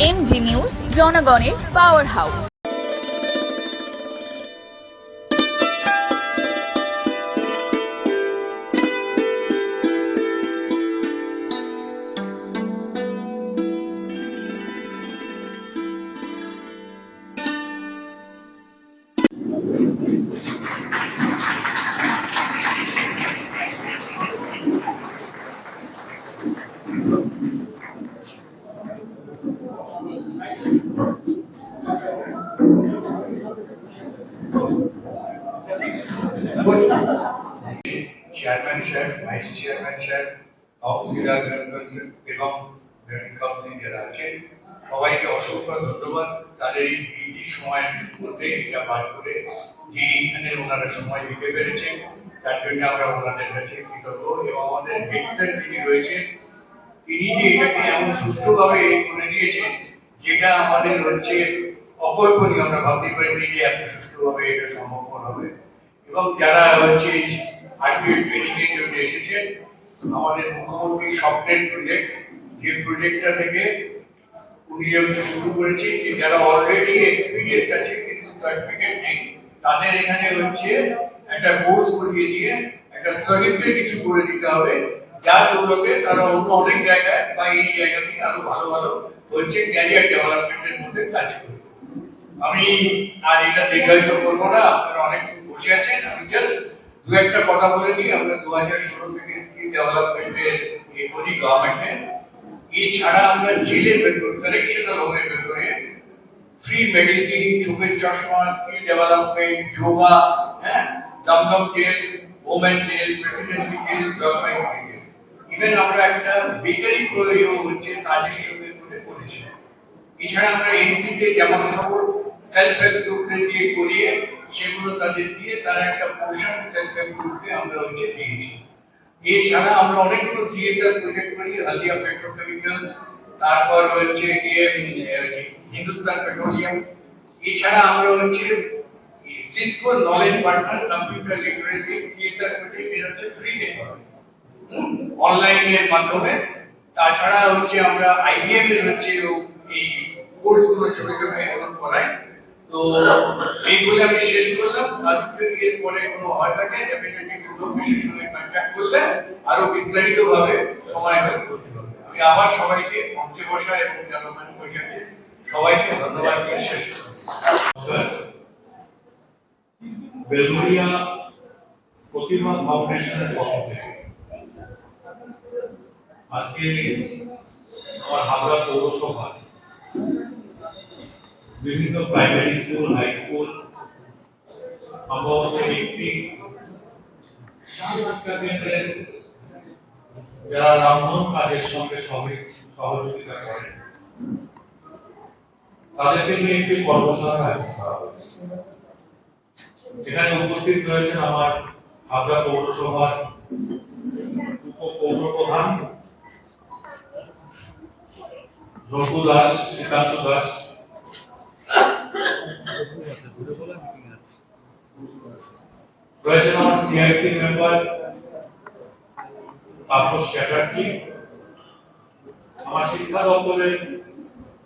MG news, জনগণের power house. Chairman সাহেব, vice chairman সাহেব, কাউন্সিলর এবং কাউন্সিল যারা আছেন সবাইকে অসংখ্য ধন্যবাদ। তাদের এই বিজি সময়ের মধ্যে এটা বার করে যে এখানে ওনারা সময় দিতে পেরেছেন তার জন্য আমরা ওনাদের কাছে কৃতজ্ঞ। এবং আমাদের হেড স্যার যিনি রয়েছেন তিনি যে এটাকে এমন সুষ্ঠুভাবে করে দিয়েছেন যেটা আমাদের হচ্ছে অকল্পনীয়, আমরা ভাবতে পারিনি যে এত সুষ্ঠুভাবে এটা সম্ভব হবে। এবং যারা হচ্ছে আরপিএফ ট্রেনিং এর জন্য এসেছেন, আমাদের মুখ্যমন্ত্রীর স্বপ্নের প্রজেক্ট, যে প্রজেক্টটা থেকে উনি হচ্ছে শুরু করেছে যে যারা অলরেডি এক্সপিরিয়েন্স আছে কিন্তু সার্টিফিকেট নেই তাদের এখানে হচ্ছে একটা কোর্স করিয়ে দিয়ে একটা সার্টিফিকেট ইস্যু করে দিতে হবে, যার দৌলতে তারা অন্য অনেক জায়গায় বা এই জায়গা থেকে আরো ভালো ভালো হচ্ছে ক্যারিয়ার ডেভেলপমেন্টের মধ্যে কাজ করবে। আমি আর এটা দীর্ঘায়িত করবো না, আপনারা অনেক বসে আছেন, আমি জাস্ট দু একটা কথা বলে দিই। আমরা 2016 থেকে স্কিল ডেভেলপমেন্টের ইয়ে করি গভর্নমেন্টে। এছাড়া আমরা জেলের ভেতর, কারেকশনাল হোমের ভেতরে ফ্রি মেডিসিন, চোখের চশমা, স্কিল ডেভেলপমেন্ট, যোগা, হ্যাঁ, Dum Dum jail, women jail, presidency jail, Jalpaiguri jail, even আমরা একটা বেকারি প্রয়োগ হচ্ছে তাদের সঙ্গে করে করেছি। এছাড়া আমরা এনসিতে যেমন খবর সেলফ হেল্প গ্রুপে দিয়ে করিয়ে সেগুলো তাদের দিয়ে তার একটা পোর্শন সেলফ হেল্প গ্রুপে আমরা হচ্ছে দিয়েছি। এছাড়া আমরা অনেকগুলো সিএসআর প্রজেক্ট করি, হালদিয়া পেট্রোকেমিক্যালস, তারপর হচ্ছে গিয়ে হিন্দুস্তান পেট্রোলিয়াম। এছাড়া আমরা হচ্ছে Cisco knowledge partner computer literacy CSR project, এটা হচ্ছে ফ্রিতে করা অনলাইনের মাধ্যমে। তাছাড়া হচ্ছে আমরা আইবিএম এর হচ্ছে এই কোর্সগুলো ছোট ছোট এগুলো করাই। তো এইগুলো আমি শেষ করলাম। তাদের যদি এর পরে কোনো হয় থাকে ডেফিনেটলি কোনো বিশেষ সঙ্গে কন্ট্যাক্ট করলে আরো বিস্তারিত ভাবে সময় বের করতে হবে। আমি আবার সবাইকে মঞ্চে বসা এবং জনগণ বসে আছে সবাইকে ধন্যবাদ দিয়ে শেষ করলাম। বেলঘরিয়া প্রতিভা ফাউন্ডেশনের পক্ষ থেকে আজকে আমার হাবড়া পৌরসভা বিভিন্ন প্রাইমারি স্কুল, হাই স্কুল, সম্ভবত একটি শিক্ষা কেন্দ্রের যারা রামধন কাজের সঙ্গে সহযোগিতা করেন তাদেরকে নিয়ে একটি কর্মশালা আয়োজন করা হয়েছে। এখানে উপস্থিত রয়েছেন আমার হাবড়া পৌরসভার উপপৌর প্রধান রঘু দাস, শ্রীকান্ত দাস, রয়েছেন আমার সিআইসি মেম্বার তাপস চ্যাটার্জি, আমার শিক্ষা দপ্তরের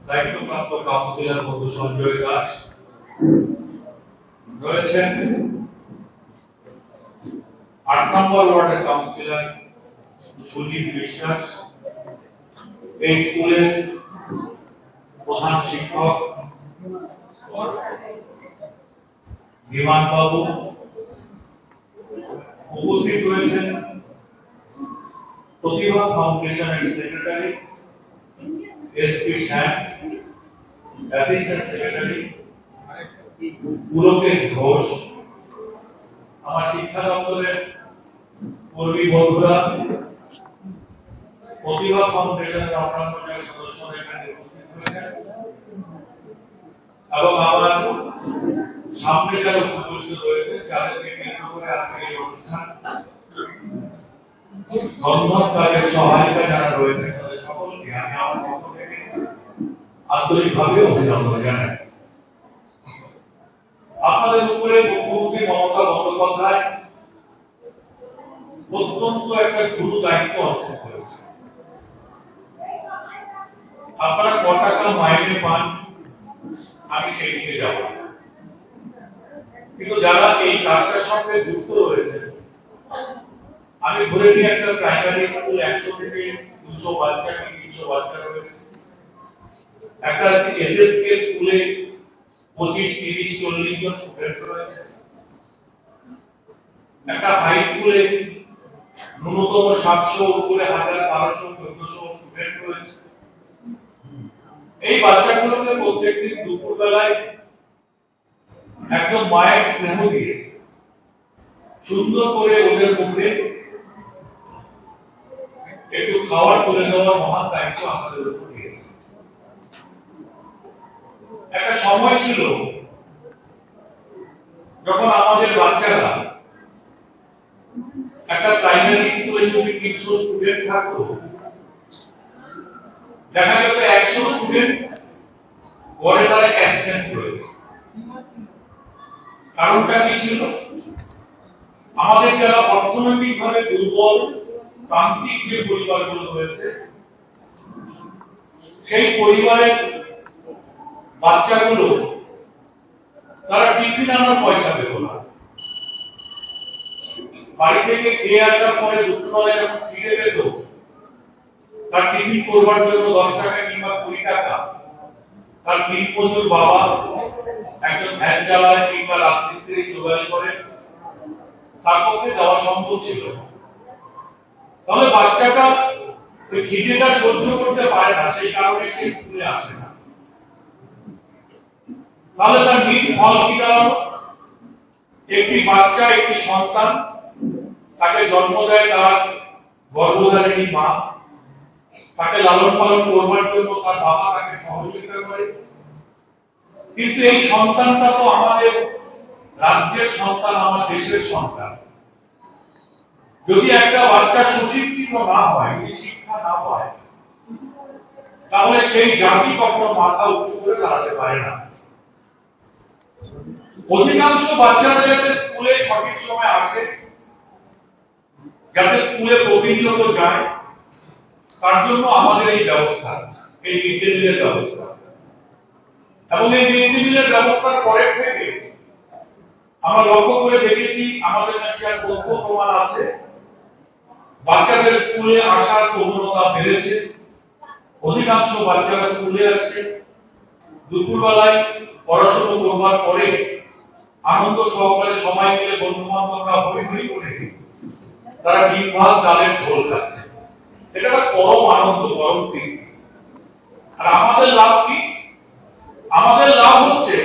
দায়িত্বপ্রাপ্ত কাউন্সিলর বন্ধু সঞ্জয় দাস, রয়েছেন ৮ নম্বর ওয়ার্ডের কাউন্সিলর সুজিত বিশ্বাস, এই স্কুলের প্রধান শিক্ষক বিমান বাবু, উপস্থিত রয়েছেন প্রতিভা ফাউন্ডেশনের সেক্রেটারি এসপি শ্যাম, অ্যাসিস্ট্যান্ট সেক্রেটারি পুলকেশ ঘোষ, আমার শিক্ষা দপ্তরের কর্মী বন্ধুরা, প্রতিভা ফাউন্ডেশনের অন্যান্য সদস্যরা এখানে উপস্থিত রয়েছেন এবং আমার সামনে যারা উপস্থিত রয়েছে যাদেরকে কেন্দ্র করে আজকে এই অনুষ্ঠান, ধন্যবাদ কাজের সহায়িকা যারা রয়েছে তাদের সকলকে আমি আমার পক্ষ থেকে আন্তরিকভাবে অভিনন্দন জানাই। আপনাদের উপরে মুখ্যমন্ত্রী মমতা বন্দ্যোপাধ্যায় অত্যন্ত একটা গুরু দায়িত্ব অর্পণ করেছে। আপনারা ক টাকা মাইনে পান আমি সেই দিকে যাব, কিন্তু যারা এই কাজটার সঙ্গে যুক্ত রয়েছে, আমি ধরে নিই একটা প্রাইমারি স্কুল 100 থেকে 200 বাচ্চা কি 300 বাচ্চা রয়েছে, একটা এসএসকে স্কুলে 25, 30, 40 জন স্টুডেন্ট রয়েছে, একটা হাই স্কুলে ন্যূনতম 700 উপরে 1000, 1200, 1400 স্টুডেন্ট রয়েছে। এই বাচ্চাগুলোকে প্রত্যেকদিন দুপুর বেলায় একদম মায়ের স্নেহ দিয়ে সুন্দর করে ওদের মুখে একটু খাবার তুলে দেওয়ার মহান দায়িত্ব আমাদের উপর দিয়েছে। একটা সময় ছিল যখন আমাদের বাচ্চারা একটা প্রাইমারি স্কুলে যদি 300 স্টুডেন্ট থাকতো, দেখা যেত 100 স্টুডেন্ট পরে তারা অ্যাবসেন্ট রয়েছে। কারণটা কি ছিল? আমাদের যারা অর্থনৈতিকভাবে দুর্বল প্রান্তিক যে পরিবারগুলো রয়েছে, সেই পরিবারের বাচ্চাগুলো তারা টিফিন আনার পয়সা পেত না। বাড়ি থেকে খেয়ে আসার পরে দুপুরবেলায় যখন ফিরে পেত, তার টিফিন করবার জন্য 10 টাকা কিংবা 20 টাকা তার দিনমজুর বাবা একজন ভ্যান চালায় কিংবা রাজমিস্ত্রি জোগাড় করে তার পক্ষে দেওয়া সম্ভব ছিল। তাহলে বাচ্চাটা খিদেটা সহ্য করতে পারে না, সেই কারণে সে স্কুলে আসে না। তাহলে তার নিজ ফল কি দাঁড়ালো? একটি বাচ্চা, একটি সন্তান, তাকে জন্ম দেয় তার গর্ভধারিণী মা, তাকে লালন পালন করবার জন্য তার বাবা তাকে সহযোগিতা করে। কিন্তু এই সন্তানটা তো আমাদের রাজ্যের সন্তান, আমার দেশের সন্তান। যদি একটা বাচ্চা সুশিক্ষিত না হয়, যদি শিক্ষা না হয়, তাহলে সেই জাতি কখনো মাথা উঁচু করে দাঁড়াতে পারে না। অধিকাংশ বাচ্চারা যাতে স্কুলে সঠিক সময় আসে, যাতে স্কুলে প্রতিনিয়ত যায়, তার জন্য আমাদের এই ব্যবস্থা, এই মিড ডে মিলের ব্যবস্থা। এবং এই মিড ডে মিলের ব্যবস্থার পরের থেকে আমরা লক্ষ্য করে দেখেছি, আমাদের কাছে আর তথ্য প্রমাণ আছে, বাচ্চাদের স্কুলে আসার প্রবণতা বেড়েছে। অধিকাংশ বাচ্চারা স্কুলে আসছে, দুপুরবেলায় পড়াশোনা করবার পরে আনন্দ সহকারে সময় মিলে বন্ধু বান্ধবরা হই হই করে তারা ডিম ভাত ডালের ঝোল খাচ্ছে। এটা একটা পরম আনন্দ, পরম তৃপ্তি। আর আমাদের লাভ কি? আমাদের লাভ হচ্ছে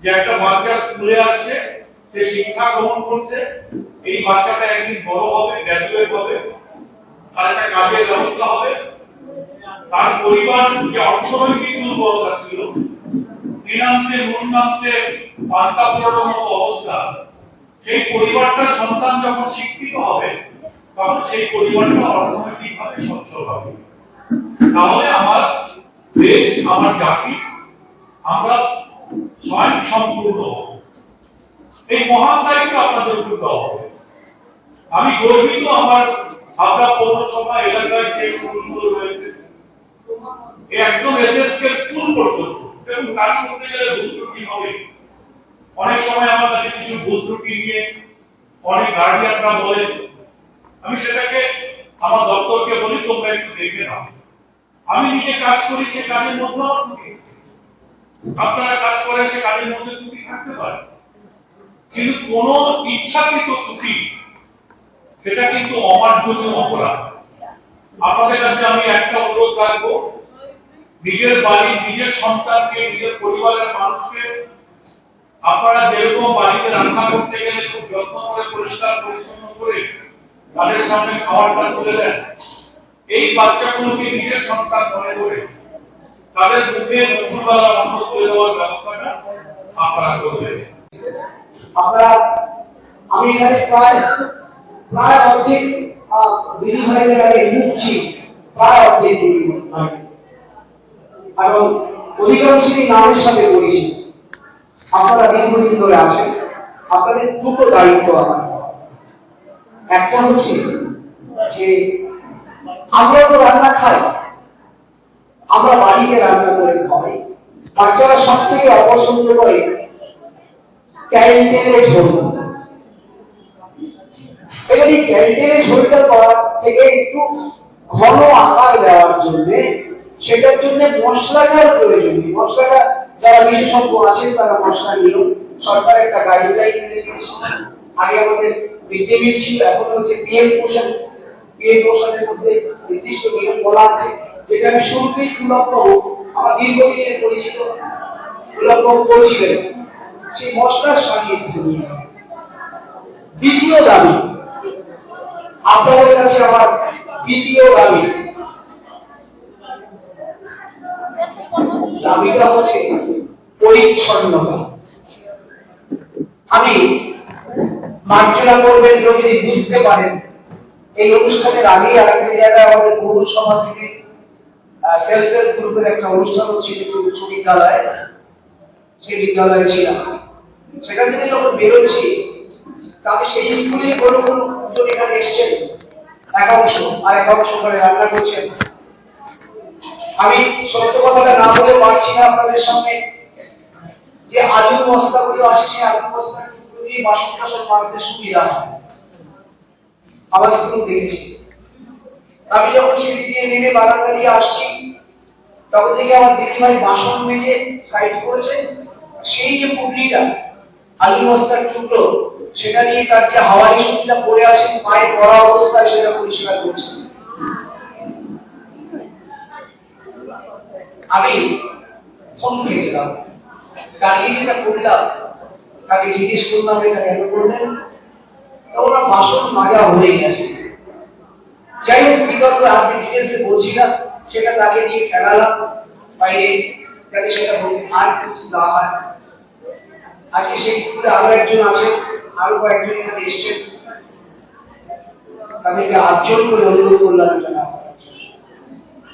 যে একটা বাচ্চা স্কুলে আসছে, সে শিক্ষা গ্রহণ করছে, এই বাচ্চাটা একদিন বড় হবে, গ্রাজুয়েট হবে, তার একটা কাজের ব্যবস্থা হবে, তার পরিবার যে অর্থনৈতিক দুর্বলতা ছিল, দিনান্তে নুনান্তে পান্তা পোড়ানোর মতো অবস্থা, সেই পরিবারটার সন্তান যখন শিক্ষিত হবে, তখন সেই পরিবারটা অর্থনৈতিকভাবে সচ্ছল হবে। তাহলে আমার দেশ, আমার জাতি, আমরা স্বয়ং সম্পূর্ণ হব। এই মহান দায়িত্ব আপনাদের উপর দেওয়া হয়েছে। আমি গর্বিত, আমার হাবড়া পৌরসভা এলাকায় যে স্কুলগুলো রয়েছে, একদম এসএসকে স্কুল পর্যন্ত, এবং কাজ করতে গেলে ভুল ত্রুটি হবে। অনেক সময় আমার কাছে কিছু ভুল ত্রুটি নিয়ে অনেক গার্ডিয়ানরা বলে, আমি সেটাকে আমার দপ্তরকে বলি, তোমরা একটু দেখে নাও। আমি নিজে কাজ করি, সে কাজের মধ্যে আপনারা কাজ করেন, সে কাজের মধ্যে ত্রুটি থাকতে পারে, কিন্তু কোন ইচ্ছাকৃত ত্রুটি সেটা কিন্তু অমার্জনীয় অপরাধ। আপনাদের কাছে আমি একটা অনুরোধ রাখবো, নিজের বাড়ি, নিজের সন্তানকে, নিজের পরিবারের মানুষকে আপনারা যেরকম বাড়িতে রান্না করতে গেলে খুব যত্ন করে পরিষ্কার পরিচ্ছন্ন করে তাদের সামনে খাবারটা তুলে দেন, এই বাচ্চাগুলোকে নিজের সন্তান মনে করে তাদের মুখে দুপুরবেলা অন্ন তুলে দেওয়ার ব্যবস্থাটা আপনারা করবেন। আমি এখানে প্রায় অর্ধেক দিদি ভাইদের আগে ঢুকছি, প্রায় অর্ধেক এবং অধিকাংশই নামের সাথে পরিচিত। আপনারা দীর্ঘদিন ধরে আসেন, আপনাদের দুটো দায়িত্ব আমার। একটা হচ্ছে যে আমরা তো রান্না খাই, আমরা বাড়িতে রান্না করে খাওয়াই। বাচ্চারা সব থেকে অপছন্দ করে ক্যান্টিনে ঝোল। এবার এই ক্যান্টিনে ঝোলটা করার থেকে একটু ঘন আকার দেওয়ার জন্য, সেটার জন্য মশলাটার প্রয়োজন। মশলাটা যারা বিশেষজ্ঞ আছেন তারা মশলা নিল, সরকার একটা গাইডলাইন এনে দিয়েছে। আগে আমাদের মিড ডে মিল ছিল, এখন হচ্ছে পিএম পোষণ। পিএম পোষণের মধ্যে নির্দিষ্ট নিয়ম বলা আছে, যেটা আমি শুরুতেই পুলকবাবু আমার দীর্ঘদিনের পরিচিত পুলকবাবু বলছিলেন, সেই মশলার সারিয়ে দিতে। দ্বিতীয় দাবি আপনাদের কাছে, আমার দ্বিতীয় দাবিটা হচ্ছে পরিচ্ছন্নতা। আমি মার্জনা করবেন কেউ যদি বুঝতে পারেন, এই অনুষ্ঠানের আগে আরেকটা জায়গায় আমাদের পৌরসভা থেকে সেলফ হেল্প গ্রুপের একটা অনুষ্ঠান হচ্ছিল উচ্চ বিদ্যালয়ে। সেই বিদ্যালয়ে ছিলাম, সেখান থেকে যখন বেরোচ্ছি আমি সেই স্কুলে কোনো জন এখানে এসছেন, একাংশ আর একাংশ করে রান্না করছেন। আমি সত্য কথাটা না বলে পারছি না আপনাদের সামনে, যে আলুর বস্তাগুলো আসে, সেই আলুর বস্তার টুকরো দিয়ে বাসন টাসন মাজতে সুবিধা হয়। আবার স্কুল দেখেছি। আমি যখন সিঁড়ি দিয়ে নেমে বারান্দা দিয়ে আসছি, তখন থেকে আমার দিদিভাই বাসন মেজে সাইড করেছে। সেই যে পুটলিটা আলুর বস্তার টুকরো, সেটা নিয়ে তার যে হাওয়াই শক্তিটা পড়ে আছে পায়ে পড়া অবস্থায়, সেটা পরিষ্কার করছে। আমি ফোন খেয়ে গেলাম, দাঁড়িয়ে যেটা করলাম, তাকে জিজ্ঞেস করলাম এটা কেন করলেন, ওরা বাসন মাজা হয়ে গেছে। যাই হোক, বিতর্ক আপনি ডিটেলসে বলছি না, সেটা তাকে দিয়ে খেলালাম বাইরে, যাতে সেটা বলতে আর কিছু না হয়। আজকে সেই স্কুলে আরো একজন আছে, আরো কয়েকজন এখানে এসছেন, তাদেরকে আটজন করে অনুরোধ করলাম এটা না।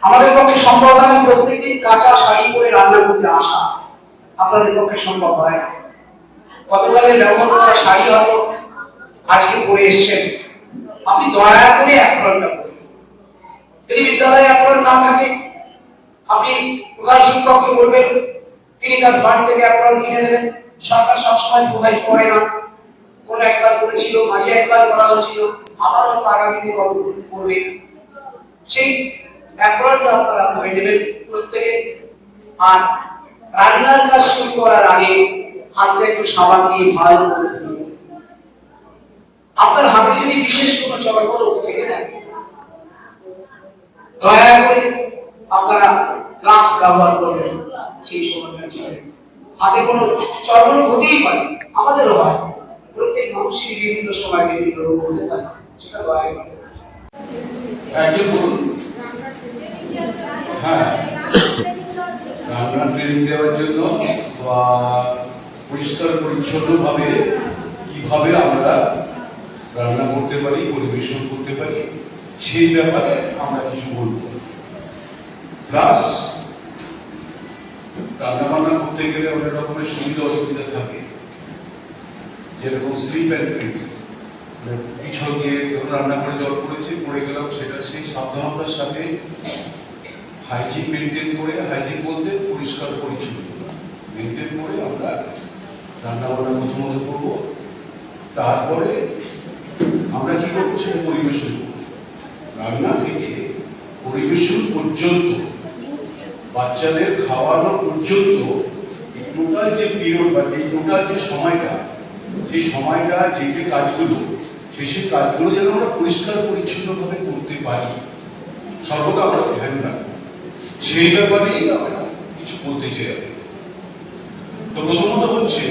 আমাদের পক্ষে সম্ভব না প্রত্যেকদিন কাঁচা শাড়ি পরে রান্না করতে আসা, আপনাদের পক্ষে সম্ভব হয় না। গতকালের ব্যবহার করা শাড়ি হয়তো আজকে পরে এসছেন, আপনি দয়া করে অ্যাপ্রনটা করুন। যদি বিদ্যালয়ে অ্যাপ্রন না থাকে, আপনি প্রধান শিক্ষককে বলবেন, তিনি তার ফান্ড থেকে অ্যাপ্রন কিনে দেবেন। সরকার সবসময় প্রোভাইড করে না, কোন একবার করেছিল, মাঝে একবার করা হয়েছিল, আবার হয়তো আগামীতে করবে। সেই অ্যাপ্রনটা আপনারা করে দেবেন প্রত্যেকে। আর রান্নার কাজ শুরু করার আগে হাতটা একটু সাবান দিয়ে ভালো করে ধুয়ে, আপনার হাতে যদি বিশেষ কোনো চর্মরোগ থেকে থাকে, দয়া করে আপনারা গ্লাভস ব্যবহার করবেন। সেই সময়টা হাতে কোনো চর্মরোগ হতেই পারে, আমাদেরও হয়, প্রত্যেক মানুষের বিভিন্ন সময় বিভিন্ন রোগ হতে পারে, সেটা দয়া করে। একজন বলুন। হ্যাঁ, রান্না ট্রেনিং দেওয়ার জন্য বা পরিষ্কার পরিচ্ছন্ন ভাবে কিভাবে আমরা রান্না করতে পারি, পরিবেশন করতে পারি, সেই ব্যাপারে আমরা কিছু বলব। প্লাস রান্না বান্না করতে গেলে অনেক রকমের সুবিধা অসুবিধা থাকে, যেরকম স্লিপ অ্যান্ড ট্রিক্স। পিছল দিয়ে রান্না করে জল পড়েছে, পড়ে গেলাম, সেটা সেই সাবধানতার সাথে হাইজিন মেনটেন করে, হাইজিন বলতে পরিষ্কার পরিচ্ছন্ন মেনটেন করে আমরা রান্না বান্না প্রথমত করবো। তারপরে আমরা কি করবো, সেটা পরিবেশন করবো। রান্না থেকে পরিবেশন পর্যন্ত, বাচ্চাদের খাওয়ানো পর্যন্ত টোটাল যে পিরিয়ড বা টোটাল যে সময়টা, সেই সময়টা যে যে কাজগুলো, সেই কাজগুলো যেন আমরা পরিষ্কার পরিচ্ছন্ন ভাবে করতে পারি, সর্বদা আমরা ধ্যান রাখবো। সেই ব্যাপারেই আমরা কিছু বলতে চাই। তো প্রথমত হচ্ছে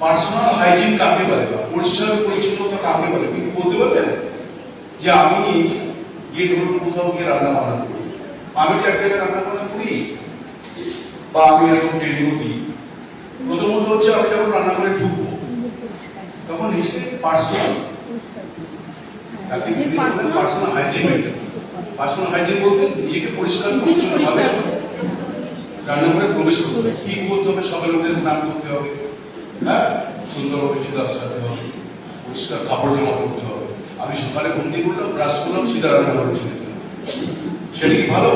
পার্সোনাল হাইজিন কাকে বলে বা পরিষ্কার পরিচ্ছন্নতা কাকে বলে, কিন্তু বলতে পারবেন যে আমি গিয়ে ধরুন কোথাও গিয়ে রান্না বান্না করি, আমি কি এক জায়গায় রান্না বান্না করি বা আমি এরকম ট্রেনিংও দিই। প্রথমত হচ্ছে আমি যখন রান্না করে ঢুকবো, তখন নিজে personal hygiene maintain. Personal hygiene বলতে নিজেকে পরিষ্কার পরিচ্ছন্ন ভাবে রান্না করে প্রবেশ করতে হবে। কি করতে হবে, সকালে উঠে স্নান করতে হবে, হ্যাঁ, সুন্দরভাবে চুল আসতে হবে, পরিষ্কার কাপড় জমা করতে হবে। আমি সকালে ঘুম থেকে উঠলাম, ব্রাশ করলাম, সিধা রান্না করে চলে গেলাম, সেটা কি ভালো?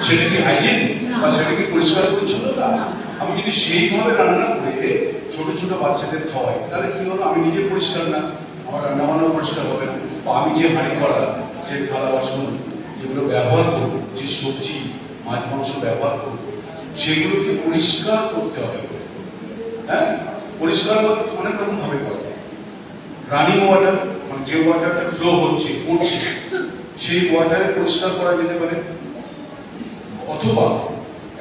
সেটা কি হাইজিন বা সেটা কি পরিষ্কার পরিচ্ছন্নতা? আমি যদি সেইভাবে রান্না করে ছোট ছোট বাচ্চাদের খাওয়াই, তাহলে কি হলো? আমি নিজে পরিষ্কার না, আমার রান্না বান্না পরিষ্কার হবে না। বা আমি যে হাঁড়ি করা, যে থালা বাসন যেগুলো ব্যবহার করবো, যে সবজি মাছ মাংস ব্যবহার করবো, সেগুলোকে পরিষ্কার করতে হবে। হ্যাঁ, পরিষ্কার করতে অনেক রকম ভাবে করা যায়। রানিং ওয়াটার, মানে যে ওয়াটারটা ফ্লো হচ্ছে পড়ছে, সেই ওয়াটারে পরিষ্কার করা যেতে পারে। অথবা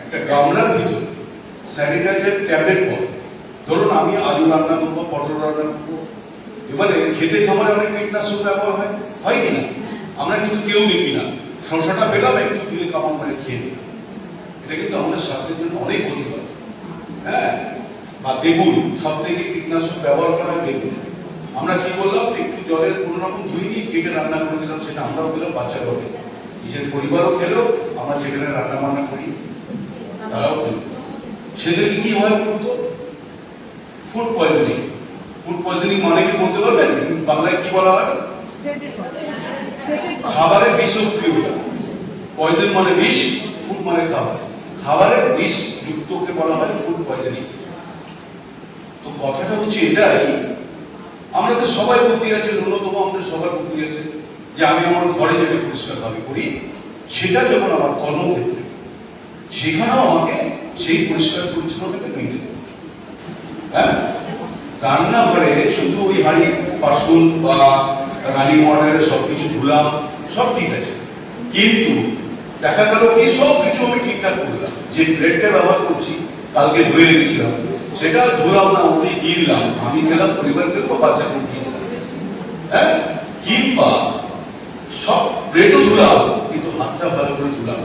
একটা গামলার ভিতরে স্যানিটাইজার ট্যাবলেট পাওয়া। ধরুন আমি আলু রান্না করবো, পটল রান্না করবো, এবারে খেতে খাবারে অনেক কীটনাশক ব্যবহার হয় কিনা? আমরা কিন্তু কেউ দেখি না। শসাটা পেলাম, একটু দিয়ে কামড় মানে খেয়ে নিই, এটা কিন্তু আমাদের স্বাস্থ্যের জন্য অনেক ক্ষতিকর। হ্যাঁ, বা বেগুন, সব থেকে কীটনাশক ব্যবহার করা বেগুন। আমরা কি বললাম, একটু জলের কোন রকম ধুইনি, কেটে রান্না করে দিলাম, সেটা আমরাও খেলাম, বাচ্চারাও খেলো, নিজের পরিবারও খেলো, আমরা যেখানে রান্না বান্না করি তারাও খেলো। সেটাকে কি হয় বলতো? Food poisoning. ফুড পয়জনিং মানে কি বলতে পারবেন? বাংলায় কি বলা হয়? খাবারের বিষক্রিয়তা। পয়জন মানে বিষ, ফুড মানে খাবার। খাবারের বিষ যুক্তকে বলা হয় ফুড পয়জনিং। তো কথাটা হচ্ছে এটাই, আমরা তো সবাই বুদ্ধি আছে, ন্যূনতম আমাদের সবার বুদ্ধি আছে যে আমি আমার ঘরে যেটা পরিষ্কার ভাবে করি, সেটা যখন আমার কর্মক্ষেত্রে, সেখানেও আমাকে সেই পরিষ্কার পরিচ্ছন্নতাকে মেনে নেব। হ্যাঁ, রান্নাঘরে শুধু ওই হাঁড়ি বাসন বা রানিং ওয়াটারে সবকিছু ধুলাম, সব ঠিক আছে, কিন্তু দেখা গেল কি সব কিছু আমি ঠিকঠাক করলাম, যে প্লেটটা ব্যবহার করছি কালকে ধুয়ে রেখেছিলাম, সেটা ধুলাম না, ওকে গিললাম, আমি খেলাম, পরিবার খেলবো, বাচ্চাকে দিয়ে দিলাম। হ্যাঁ, কিংবা সব প্লেটও ধুলাম, কিন্তু হাতটা ভালো করে ধুলাম,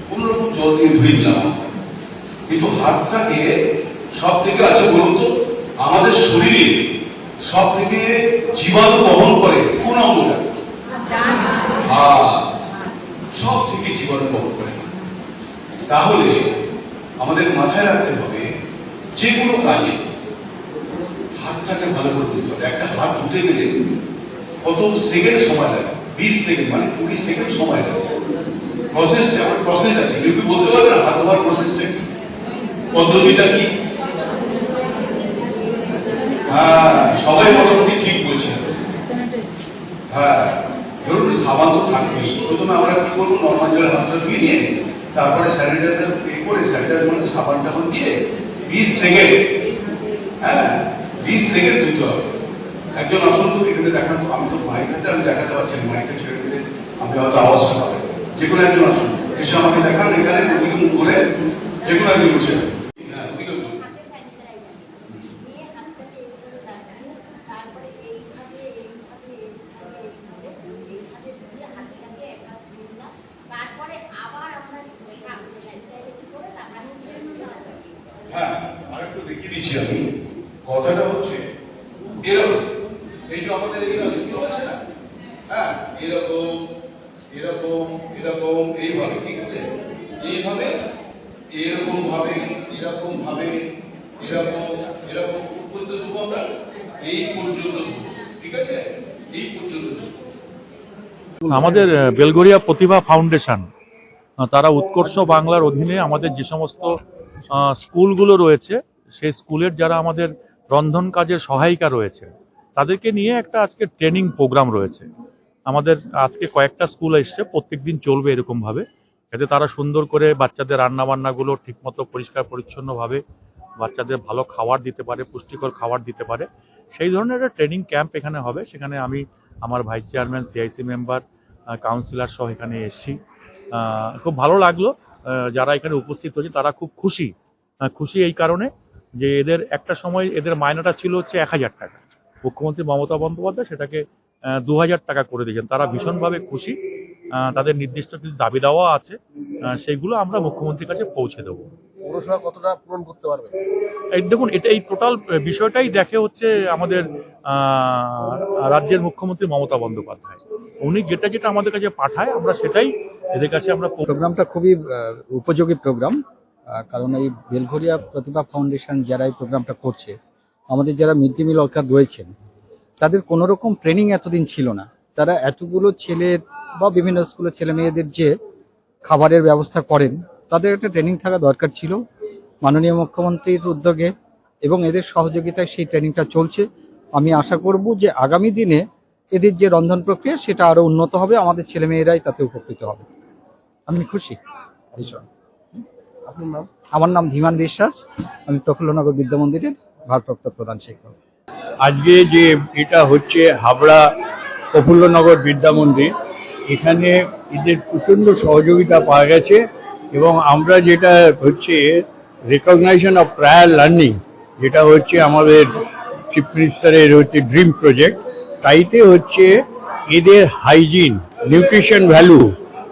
কোন রকম জল দিয়ে ধুয়ে দিলাম, কিন্তু হাতটাকে সব থেকে আছে বলুন তো, আমাদের শরীরে সব থেকে জীবাণু বহন করে কোন অঙ্গটা? সব থেকে জীবাণু বহন করে। তাহলে আমাদের মাথায় রাখতে হবে, যে কোনো কাজে হাতটাকে ভালো করে ধুতে হবে। একটা হাত ধুতে গেলে কত সেকেন্ড সময় লাগে? 20 সেকেন্ড, মানে 20 সেকেন্ড সময় লাগে। প্রসেসটা, আমার প্রসেস আছে, কেউ কি বলতে পারবে না হাত ধোয়ার প্রসেসটা কি, পদ্ধতিটা কি? হ্যাঁ, সবাই মোটামুটি ঠিক বলছে। হ্যাঁ, ধরুন সাবান তো থাকবেই। প্রথমে আমরা কি করবো, নর্মাল জলে হাতটা ধুয়ে নিয়ে তারপরে স্যানিটাইজার করে, স্যানিটাইজার মানে সাবান টাবান দিয়ে 20 সেকেন্ড, হ্যাঁ 20 সেকেন্ড ধুতে হবে। একজন আসুন তো এখানে দেখান তো, আমি তো মাইক হাতে আমি দেখাতে পারছি না, মাইকটা ছেড়ে দিলে আমি হয়তো আওয়াজটা পাবেন। যে কোনো একজন আসুন, এসে আমাকে দেখান, এখানে প্রতিদিন মুখ করে যে কোনো একজন বসে। হ্যাঁ, হ্যাঁ, আরেকটু দেখিয়ে দিচ্ছি আমি। কথাটা হচ্ছে এরকম, এই যে আমাদের এগুলো আছে না, হ্যাঁ, এরকম এরকম এরকম এইভাবে, ঠিক আছে, এইভাবে এরকম ভাবে এরকম ভাবে এরকম এরকম পর্যন্ত দেবো আমরা, এই পর্যন্ত দেবো, ঠিক আছে, এই পর্যন্ত দেবো। আমাদের বেলগড়িয়া প্রতিভা ফাউন্ডেশন, তারা উৎকর্ষ বাংলার অধীনে আমাদের যে সমস্ত স্কুলগুলো রয়েছে, সেই স্কুলের যারা আমাদের রন্ধন কাজের সহায়িকা রয়েছে, তাদেরকে নিয়ে একটা আজকে ট্রেনিং প্রোগ্রাম রয়েছে। আমাদের আজকে কয়েকটা স্কুল এসছে, প্রত্যেকদিন চলবে এরকম ভাবে, যাতে তারা সুন্দর করে বাচ্চাদের রান্না বান্নাগুলো ঠিকমতো পরিষ্কার পরিচ্ছন্নভাবে বাচ্চাদের ভালো খাবার দিতে পারে, পুষ্টিকর খাবার দিতে পারে, সেই ধরনের একটা ট্রেনিং ক্যাম্প এখানে হবে। সেখানে আমি, আমার vice chairman, CIC member, councillor সহ এখানে এসছি। খুব ভালো লাগলো, যারা এখানে উপস্থিত হয়েছে তারা খুব খুশি এই কারণে যে এদের একটা সময় এদের মাইনেটা ছিল হচ্ছে 1000 টাকা, মুখ্যমন্ত্রী মমতা বন্দ্যোপাধ্যায় সেটাকে 2000 টাকা করে দিয়েছেন। তারা ভীষণভাবে খুশি, তাদের নির্দিষ্ট কিছু দাবি দেওয়া আছে, সেইগুলো আমরা মুখ্যমন্ত্রীর কাছে পৌঁছে দেবো। পৌরসভা কতটা পূরণ করতে পারবে? এই দেখুন, এটা এই টোটাল বিষয়টাই দেখে হচ্ছে আমাদের রাজ্যের মুখ্যমন্ত্রী মমতা বন্দ্যোপাধ্যায়, উনি যেটা যেটা আমাদের কাছে পাঠায় আমরা সেটাই এদের কাছে আমরা। প্রোগ্রামটা খুবই উপযোগী প্রোগ্রাম, কারণ এই বেলঘরিয়া প্রতিভা ফাউন্ডেশন যারা এই প্রোগ্রামটা করছে, আমাদের যারা মিড ডে মিল ওয়ার্কার রয়েছেন, তাদের কোনো রকম ট্রেনিং এতদিন ছিল না। তারা এতগুলো ছেলের বা বিভিন্ন স্কুলের ছেলে মেয়েদের যে খাবারের ব্যবস্থা করেন, তাদের একটা ট্রেনিং থাকা দরকার ছিল। মাননীয় মুখ্যমন্ত্রীর উদ্যোগে এবং এদের সহযোগিতায় সেই ট্রেনিংটা চলছে। আমি আশা করব যে আগামী দিনে এদের যে রন্ধন প্রক্রিয়া সেটা আরো উন্নত হবে, আমাদের ছেলে মেয়েরাই তাতে উপকৃত হবে। আমি খুশি ভীষণ। আপনার নাম? আমার নাম ধীমান বিশ্বাস, আমি প্রফুল্লনগর বিদ্যা মন্দিরের ভারপ্রাপ্ত প্রধান শিক্ষক। আজকে যে এটা হচ্ছে হাবড়া প্রফুল্লনগর বিদ্যা মন্দির, এখানে এদের প্রচণ্ড সহযোগিতা পাওয়া গেছে এবং আমরা যেটা হচ্ছে রেকগনাইজেশন অফ প্রায়ার লার্নিং, যেটা হচ্ছে আমাদের চিফ মিনিস্টারের হচ্ছে ড্রিম প্রজেক্ট, তাইতে হচ্ছে এদের হাইজিন, নিউট্রিশন ভ্যালু,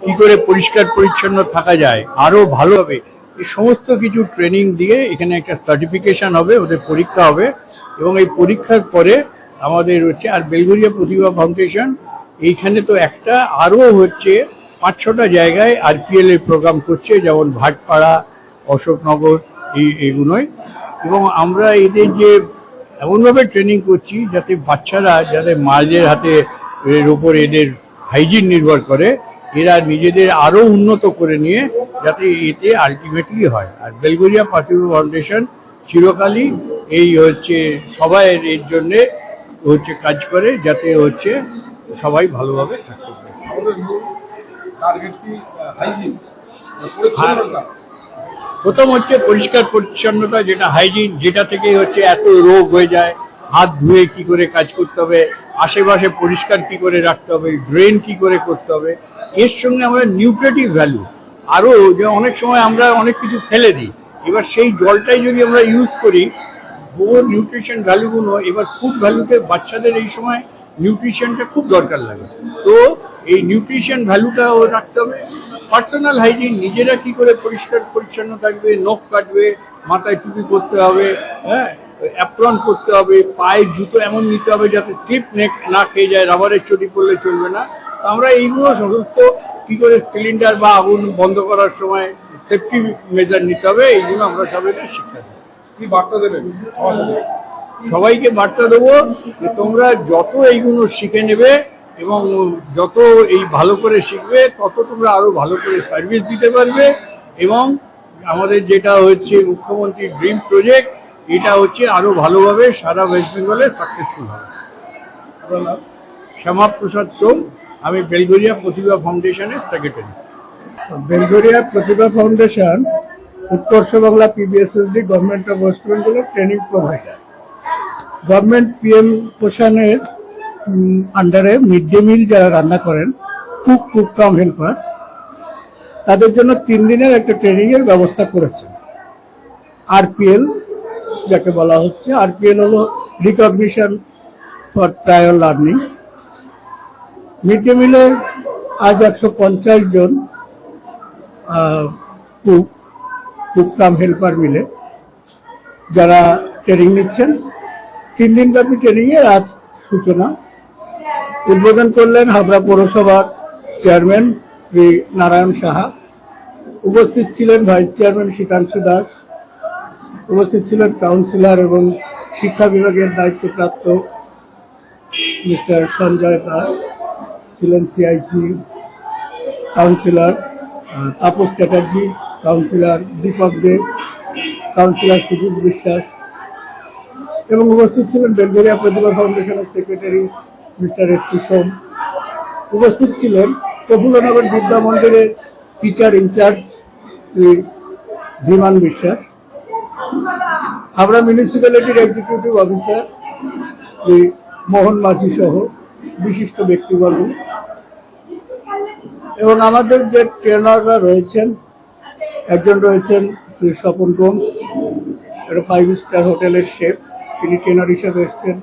কি করে পরিষ্কার পরিচ্ছন্ন থাকা যায় আরো ভালো হবে, এই সমস্ত কিছু ট্রেনিং দিয়ে এখানে একটা সার্টিফিকেশন হবে, ওদের পরীক্ষা হবে এবং এই পরীক্ষার পরে আমাদের হচ্ছে আর বেলঘরিয়া প্রতিভা ফাউন্ডেশন এইখানে তো একটা আরো হচ্ছে 5-6টা জায়গায় আরপিএল এর প্রোগ্রাম করছে, যেমন ভাটপাড়া, অশোকনগর, এইগুলোই। এবং আমরা এদের যে এমনভাবে ট্রেনিং করছি যাতে বাচ্চারা, যাদের মায়েদের হাতে এর উপর এদের হাইজিন নির্ভর করে, এরা নিজেদের আরো উন্নত করে নিয়ে যাতে এতে আলটিমেটলি হয়। আর বেলঘরিয়া প্রতিভা ফাউন্ডেশন চিরকালই এই হচ্ছে সবাই এর জন্যে হচ্ছে কাজ করে যাতে হচ্ছে সবাই ভালোভাবে থাকতে পারে। আমাদের মূল টার্গেট কি হাইজিন, পরিচ্ছন্নতা? প্রথম হচ্ছে পরিষ্কার পরিচ্ছন্নতা, যেটা হাইজিন, যেটা থেকে হচ্ছে এত রোগ হয়ে যায়। হাত ধুয়ে কি করে কাজ করতে হবে, আশেপাশে পরিষ্কার কি করে রাখতে হবে, ড্রেন কি করে করতে হবে, এর সঙ্গে আমরা নিউট্রিটিভ ভ্যালু আরো, যে অনেক সময় আমরা অনেক কিছু ফেলে দিই, এবার সেই জলটাই যদি আমরা ইউজ করি, বহু নিউট্রিশন ভ্যালুগুলো, এবার ফুড ভ্যালুতে বাচ্চাদের এই সময় নিউট্রিশনটা খুব দরকার লাগে, তো এই নিউট্রিশন ভ্যালুটাও রাখতে হবে। পার্সোনাল হাইজিন, নিজেরা কি করে পরিষ্কার পরিচ্ছন্ন থাকবে, নখ কাটবে, মাথায় টুপি পরতে হবে, হ্যাঁ, অ্যাপ্রন করতে হবে, পায়ের জুতো এমন নিতে হবে যাতে স্লিপ না খেয়ে যায়, রাবারের চটি পরলে চলবে না। আমরা এইগুলো সমস্ত কি করে সিলিন্ডার বা আগুন বন্ধ করার সময় সেফটি মেজার নিতে হবে, এইগুলো আমরা সবাইকে শিক্ষা দেব। কি বার্তা দেবেন সবাইকে বার্তা দেবো যে তোমরা যত এইগুলো শিখে নেবে এবং যত এই ভালো করে শিখবে, তত তোমরা আরো ভালো করে সার্ভিস দিতে পারবে এবং আমাদের যেটা হচ্ছে মুখ্যমন্ত্রীর ড্রিম প্রজেক্ট, এটা হচ্ছে আরো ভালোভাবে সারা ওয়েস্ট বেঙ্গলে সাকসেসফুল হবে। শ্যামাপ্রসাদ সোম, আমি বেলঘরিয়া প্রতিভা ফাউন্ডেশনের সেক্রেটারি। বেলঘরিয়া প্রতিভা ফাউন্ডেশন উৎকর্ষ Bangla PBSSD government of West বেঙ্গলের ট্রেনিং প্রোভাইডার। গভর্নমেন্ট পিএম পোষণের আন্ডারে মিড ডে মিল যারা রান্না করেন, কুক কাম হেল্পার, তাদের জন্য 3 দিনের একটা ট্রেনিং এর ব্যবস্থা করেছে। আরপিএল যাকে বলা হচ্ছে, আরপিএল হলো recognition for prior learning. Mid day মিলের আজ 150 জন কুক কাম হেল্পার মিলে যারা ট্রেনিং নিচ্ছেন। 3 দিন ব্যাপী ট্রেনিং এর আজ সূচনা। উদ্বোধন করলেন হাবড়া পৌরসভার চেয়ারম্যান শ্রী নারায়ণ সাহা। উপস্থিত ছিলেন ভাইস চেয়ারম্যান শ্রীকাংশু দাস, উপস্থিত ছিলেন কাউন্সিলর এবং শিক্ষা বিভাগের দায়িত্বপ্রাপ্ত মিস্টার সঞ্জয় দাস, ছিলেন CIC councillor Tapas Chatterjee, councillor Dipak De, councillor Sujit Biswas এবং উপস্থিত ছিলেন বেলঘরিয়া প্রতিভা ফাউন্ডেশনের সেক্রেটারি মিস্টার এসপি সোম। উপস্থিত ছিলেন প্রফুল্লনগর বিদ্যা মন্দিরের টিচার ইনচার্জ শ্রী ধীমান বিশ্বাস, হাবড়া মিউনিসিপ্যালিটির এক্সিকিউটিভ অফিসার শ্রী মোহন মাঝি সহ বিশিষ্ট ব্যক্তিবর্গ এবং আমাদের যে ট্রেনাররা রয়েছেন, একজন রয়েছেন শ্রী স্বপন গোমস, একটা 5 স্টার হোটেলের শেফ, তিনি ট্রেনার হিসেবে এসছেন।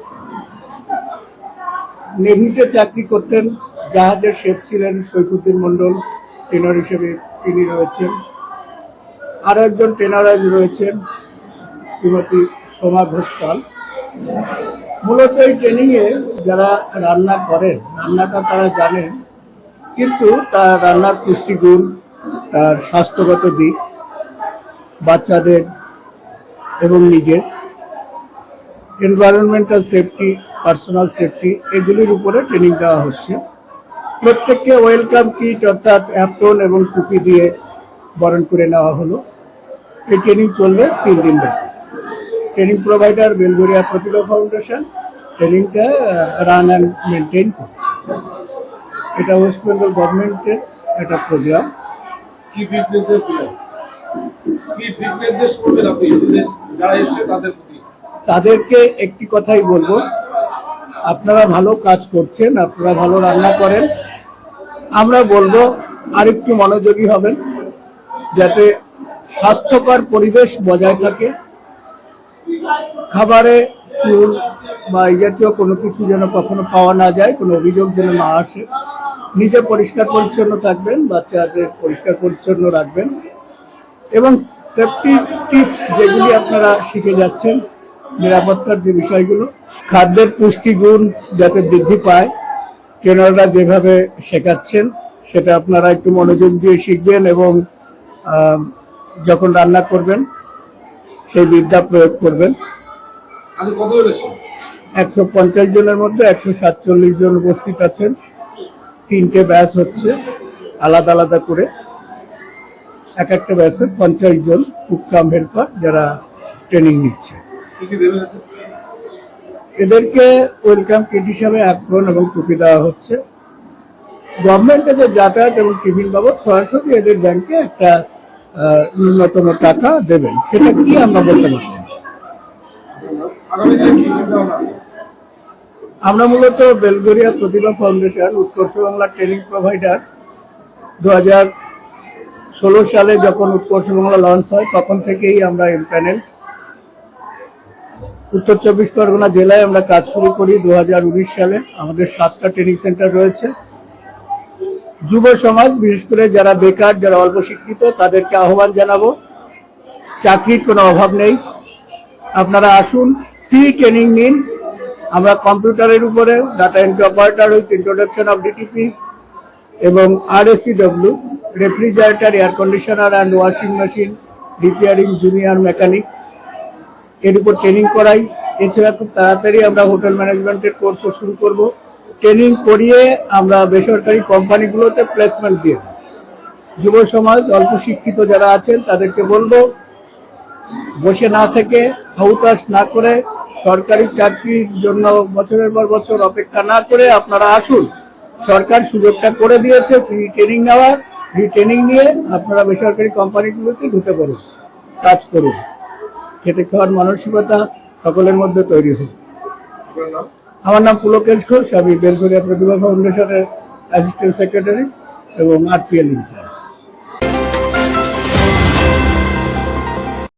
নেভিতে চাকরি করতেন, জাহাজের শেফ ছিলেন সৈফুদ্দিন মন্ডল, ট্রেনার হিসেবে তিনি রয়েছেন। আরো একজন ট্রেনার রয়েছেন শ্রীমতী সোমা ঘোষপাল। মূলত এই ট্রেনিং এ যারা রান্না করেন, রান্নাটা তারা জানেন, কিন্তু তার রান্নার পুষ্টিগুণ, তার স্বাস্থ্যগত দিক, বাচ্চাদের এবং নিজের এনভায়রনমেন্টাল সেফটি, পার্সোনাল সেফটি, এগুলির উপরে ট্রেনিং দেওয়া হচ্ছে। প্রত্যেককে ওয়েলকাম কিট অর্থাৎ অ্যাপ্রন এবং টুপি দিয়ে বরণ করে নেওয়া হলো। এই ট্রেনিং চলবে 3 দিন ব্যাপী। Training provider Belgharia Pratibha foundation ট্রেনিংটা রান অ্যান্ড মেনটেন করছে। এটা ওয়েস্ট বেঙ্গল গভর্নমেন্টের একটা প্রোগ্রাম। কি দিক নির্দেশ করবেন আপনি যারা এসছে তাদের প্রতি? তাদেরকে একটি কথাই বলবো, আপনারা ভালো কাজ করছেন, আপনারা ভালো রান্না করেন। আমরা বলবো আরেকটু মনোযোগী হবেন, যাতে স্বাস্থ্যকর পরিবেশ বজায় থাকে। খাবারে চুল বা এই জাতীয় কোনো কিছু যেন কখনো পাওয়া না যায়, কোনো অভিযোগ যেন না আসে। নিজে পরিষ্কার পরিচ্ছন্ন থাকবেন, বাচ্চাদের পরিষ্কার পরিচ্ছন্ন রাখবেন এবং সেফটি টিপস যেগুলি আপনারা শিখে যাচ্ছেন, নিরাপত্তার যে বিষয়গুলো, খাদ্যের পুষ্টিগুণ যাতে বৃদ্ধি পায়, ট্রেনাররা যেভাবে শেখাচ্ছেন সেটা আপনারা একটু মনোযোগ দিয়ে শিখবেন এবং যখন রান্না করবেন সেই বিদ্যা প্রয়োগ করবেন। 150 জনের মধ্যে 147 জন উপস্থিত আছেন। 3টে ব্যাচ হচ্ছে আলাদা আলাদা করে। এক একটা ব্যাচে 50 জন কুক কাম হেল্পার যারা ট্রেনিং নিচ্ছে। এদেরকে ওয়েলকাম কিট হিসাবে অ্যাপ্রন এবং টুপি দেওয়া হচ্ছে। গভর্নমেন্ট এদের যাতায়াত এবং টিফিন বাবদ সরাসরি এদের ব্যাংকে একটা ন্যূনতম টাকা দেবেন। সেটা কি আমরা বলতে পারবো না। আমরা মূলত বেলঘরিয়া প্রতিভা ফাউন্ডেশন উৎকর্ষ বাংলা ট্রেনিং প্রোভাইডার 2016 সালে যখন উৎকর্ষ বাংলা লঞ্চ হয় তখন থেকেই আমরা এমপ্যানেল। উত্তর 24 পরগনা জেলায় আমরা কাজ শুরু করি 2019 সালে। আমাদের 7টা ট্রেনিং সেন্টার রয়েছে। যুব সমাজ, বিশেষ করে যারা বেকার, যারা অল্প শিক্ষিত, তাদেরকে আহ্বান জানাবো, চাকরির কোনো অভাব নেই, আপনারা আসুন, ফ্রি ট্রেনিং নিন। আমরা কম্পিউটারের উপরে data entry operator with introduction of DTP এবং RACW refrigerator, air conditioner and washing machine repairing junior mechanic এর উপর ট্রেনিং করাই। এছাড়া খুব তাড়াতাড়ি আমরা হোটেল ম্যানেজমেন্টের কোর্সও শুরু করব। ট্রেনিং করিয়ে আমরা বেসরকারি কোম্পানিগুলোতে প্লেসমেন্ট দিয়ে দিই। যুব সমাজ, অল্প শিক্ষিত যারা আছেন তাদেরকে বলবো, বসে না থেকে, হাউতাস না করে, সরকারি চাকরির জন্য বছরের পর বছর অপেক্ষা না করে আপনারা আসুন। সরকার সুযোগটা করে দিয়েছে ফ্রি ট্রেনিং নেওয়ার। ফ্রি ট্রেনিং নিয়ে আপনারা বেসরকারি কোম্পানিগুলোতে ঢুকে পড়ুন, কাজ করুন। খেটে খাওয়ার মানসিকতা সকলের মধ্যে তৈরি হোক। আমার নাম পুলকেশ ঘোষ, আমি বেলঘরিয়া প্রতিভা ফাউন্ডেশনের অ্যাসিস্ট্যান্ট সেক্রেটারি এবং RPL ইনচার্জ।